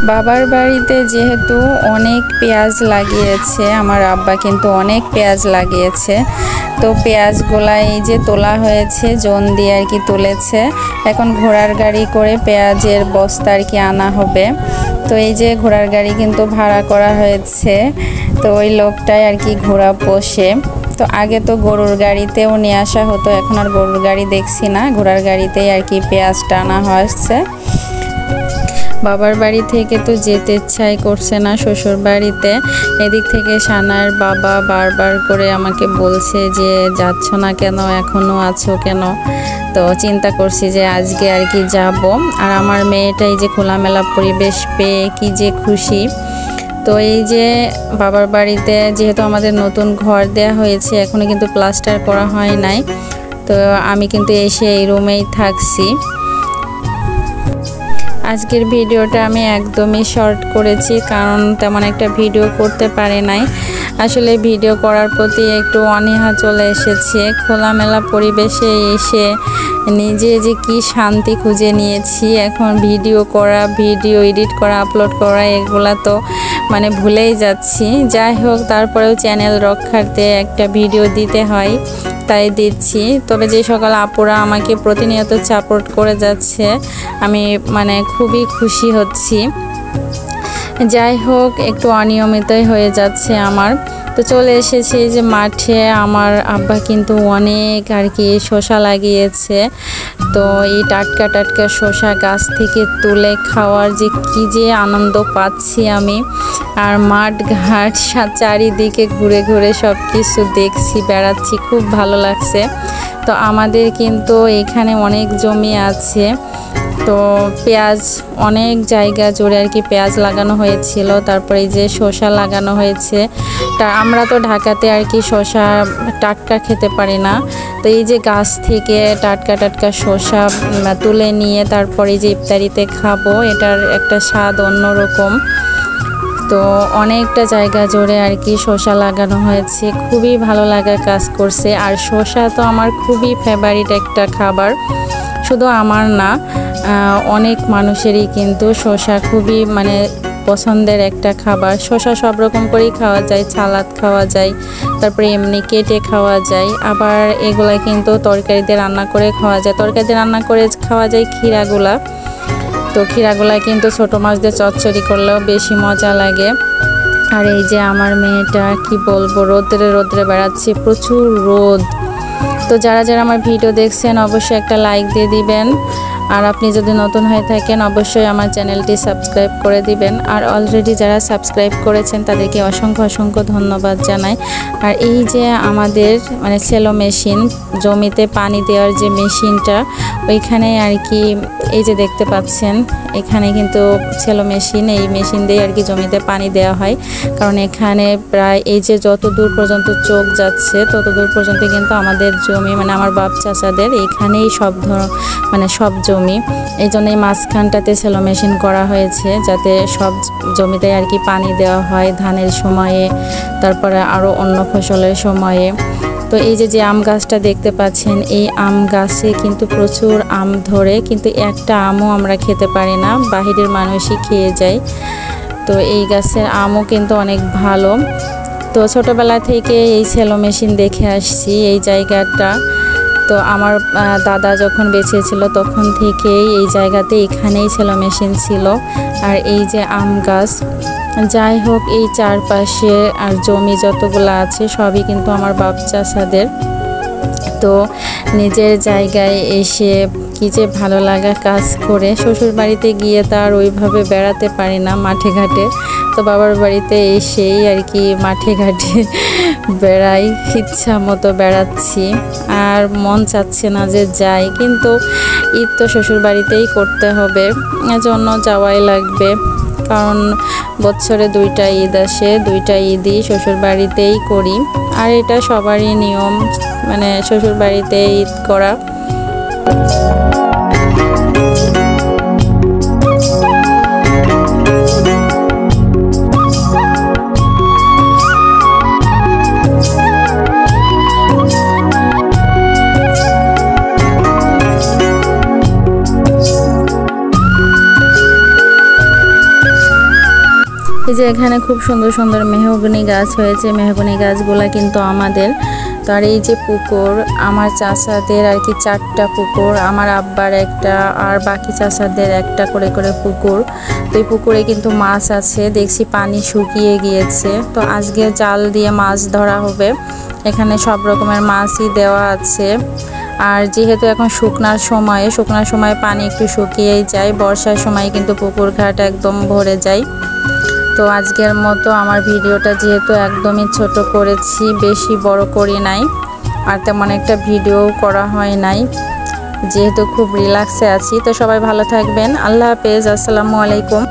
বাবার বাড়িতে যেহেতু অনেক পেঁয়াজ লাগিয়েছে, আমার আব্বা কিন্তু অনেক পেঁয়াজ লাগিয়েছে। তো পেঁয়াজগুলা এই যে তোলা হয়েছে, জন দিয়ে আর কি তুলেছে। এখন ঘোড়ার গাড়ি করে পেঁয়াজের বস্তা আর কি আনা হবে। তো এই যে ঘোড়ার গাড়ি কিন্তু ভাড়া করা হয়েছে। তো ওই লোকটাই আর কি ঘোড়া পোষে। তো আগে তো গরুর গাড়িতেও নিয়ে আসা হতো, এখন আর গরুর গাড়ি দেখছি না, ঘোড়ার গাড়িতেই আর কি পেঁয়াজটা আনা হচ্ছে। বাবার বাড়ি থেকে তো যেতে ইচ্ছাই করছে না শ্বশুর বাড়িতে। এদিক থেকে সানার বাবা বারবার করে আমাকে বলছে যে যাচ্ছ না কেন, এখনও আছো কেন। তো চিন্তা করছি যে আজকে আর কি যাব। আর আমার মেয়েটাই যে খোলামেলা পরিবেশ পেয়ে কি যে খুশি। তো এই যে বাবার বাড়িতে যেহেতু আমাদের নতুন ঘর দেয়া হয়েছে, এখনও কিন্তু প্লাস্টার করা হয় নাই। তো আমি কিন্তু এসে এই রুমেই থাকছি। আজকের ভিডিওটা আমি একদমই শর্ট করেছি, কারণ তেমন একটা ভিডিও করতে পারি নাই। আসলে ভিডিও করার প্রতি একটু অনীহা চলে এসেছে। খোলামেলা পরিবেশে এসে নিজে যে কি শান্তি খুঁজে নিয়েছি, এখন ভিডিও করা, ভিডিও এডিট করা, আপলোড করা এগুলা তো মানে ভুলেই যাচ্ছি। যাই হোক, তারপরেও চ্যানেল রক্ষার্থে একটা ভিডিও দিতে হয়, তাই দিচ্ছি। তবে যে সকল আপুরা আমাকে প্রতিনিয়ত সাপোর্ট করে যাচ্ছে, আমি মানে খুবই খুশি হচ্ছি। যাই হোক, একটু অনিয়মিতই হয়ে যাচ্ছে আমার। তো চলে এসেছি যে মাঠে। আমার আব্বা কিন্তু অনেক আর কি শসা লাগিয়েছে। তো এই টাটকা টাটকা শসা গাছ থেকে তুলে খাওয়ার যে কি যে আনন্দ পাচ্ছি আমি। আর মাঠ ঘাট চারিদিকে ঘুরে ঘুরে সব কিছু দেখছি, বেড়াচ্ছি, খুব ভালো লাগছে। তো আমাদের কিন্তু এখানে অনেক জমি আছে। তো পেঁয়াজ অনেক জায়গা জুড়ে আর কি পেঁয়াজ লাগানো হয়েছিল। তারপরে এই যে শসা লাগানো হয়েছে। তা আমরা তো ঢাকাতে আর কি শসা টাটকা খেতে পারি না। তো এই যে গাছ থেকে টাটকা টাটকা শসা তুলে নিয়ে তারপরে যে ইফতারিতে খাবো, এটার একটা স্বাদ অন্যরকম। তো অনেকটা জায়গা জুড়ে আর কি শসা লাগানো হয়েছে, খুবই ভালো লাগা কাজ করছে। আর শসা তো আমার খুবই ফেভারিট একটা খাবার, শুধু আমার না, অনেক মানুষেরই কিন্তু শসা খুবই মানে পছন্দের একটা খাবার। শসা সব রকম করেই খাওয়া যায়, সালাদ খাওয়া যায়, তারপরে এমনি কেটে খাওয়া যায়, আবার এগুলা কিন্তু তরকারিতে রান্না করে খাওয়া যায়। তরকারিতে রান্না করে খাওয়া যায় ক্ষীরাগুলা। তো ক্ষীরাগুলা কিন্তু ছোটো মাছ দিয়ে চচ্চড়ি করলেও বেশি মজা লাগে। আর এই যে আমার মেয়েটা কি বলবো, রোদ্রে রোদ্রে বেড়াচ্ছে, প্রচুর রোদ। তো যারা যারা আমার ভিডিও দেখছেন অবশ্যই একটা লাইক দিয়ে দিবেন। আর আপনি যদি নতুন হয়ে থাকেন অবশ্যই আমার চ্যানেলটি সাবস্ক্রাইব করে দিবেন। আর অলরেডি যারা সাবস্ক্রাইব করেছেন তাদেরকে অসংখ্য অসংখ্য ধন্যবাদ জানাই। আর এই যে আমাদের মানে সেলো মেশিন, জমিতে পানি দেওয়ার যে মেশিনটা, ওইখানে আর কি এই যে দেখতে পাচ্ছেন, এখানে কিন্তু সেলো মেশিন, এই মেশিন দিয়ে আর কি জমিতে পানি দেওয়া হয়। কারণ এখানে প্রায় এই যে যত দূর পর্যন্ত চোখ যাচ্ছে তত দূর পর্যন্ত কিন্তু আমাদের জমি, মানে আমার বাপ চাচাদের এখানেই সব জমি। এই জন্যই মাঝখানটাতে সেলো মেশিন করা হয়েছে, যাতে সব জমিতে আর কি পানি দেওয়া হয় ধানের সময়ে, তারপরে আরও অন্য ফসলের সময়ে। তো এই যে আম গাছটা দেখতে পাচ্ছেন, এই আম গাছে কিন্তু প্রচুর আম ধরে, কিন্তু একটা আমও আমরা খেতে পারি না, বাহিরের মানুষই খেয়ে যায়। তো এই গাছের আমও কিন্তু অনেক ভালো। তো ছোটোবেলা থেকে এই সেলো মেশিন দেখে আসছি এই জায়গাটা। তো আমার দাদা যখন বেঁচে ছিল তখন থেকেই এই জায়গাতে এখানেই সেলো মেশিন ছিল। আর এই যে আম গাছ, যাই হোক, এই চারপাশে আর জমি যতগুলো আছে সবই কিন্তু আমার বাপ চাচাদের। তো নিজের জায়গায় এসে কি যে ভালো লাগা কাজ করে। শ্বশুর বাড়িতে গিয়ে তো আর ওইভাবে বেড়াতে পারি না মাঠে ঘাটে। তো বাবার বাড়িতে এসেই আর কি মাঠে ঘাটে বেড়াই, ইচ্ছা মতো বেড়াচ্ছি। আর মন চাচ্ছে না যে যাই, কিন্তু ঈদ তো শ্বশুর বাড়িতেই করতে হবে, এজন্য যাওয়াই লাগবে। কারণ বছরে 2টা ঈদ আসে, 2টা ঈদই শ্বশুর বাড়িতেই করি। আর এটা সবারই নিয়ম, মানে শ্বশুর বাড়িতে ঈদ করা। এই যে এখানে খুব সুন্দর সুন্দর মেহগনি গাছ হয়েছে, মেহগনি গাছগুলা কিন্তু আমাদের। তো আর এই যে পুকুর, আমার চাচাদের আর কি 4টা পুকুর, আমার আব্বার একটা আর বাকি চাচাদের একটা করে করে পুকুর। তো এই পুকুরে কিন্তু মাছ আছে, দেখছি পানি শুকিয়ে গিয়েছে। তো আজকে জাল দিয়ে মাছ ধরা হবে। এখানে সব রকমের মাছই দেওয়া আছে। আর যেহেতু এখন শুকনার সময় পানি একটু শুকিয়েই যায়, বর্ষার সময় কিন্তু পুকুর ঘাট একদম ভরে যায়। তো আজকের মতো আমার ভিডিওটা যেহেতু একদমই ছোট করেছি, বেশি বড় করি নাই, আর তেমন একটা ভিডিও করা হয় নাই, যেহেতু খুব রিল্যাক্সে আছি। তো সবাই ভালো থাকবেন, আল্লাহ হাফেজ, আসসালামু আলাইকুম।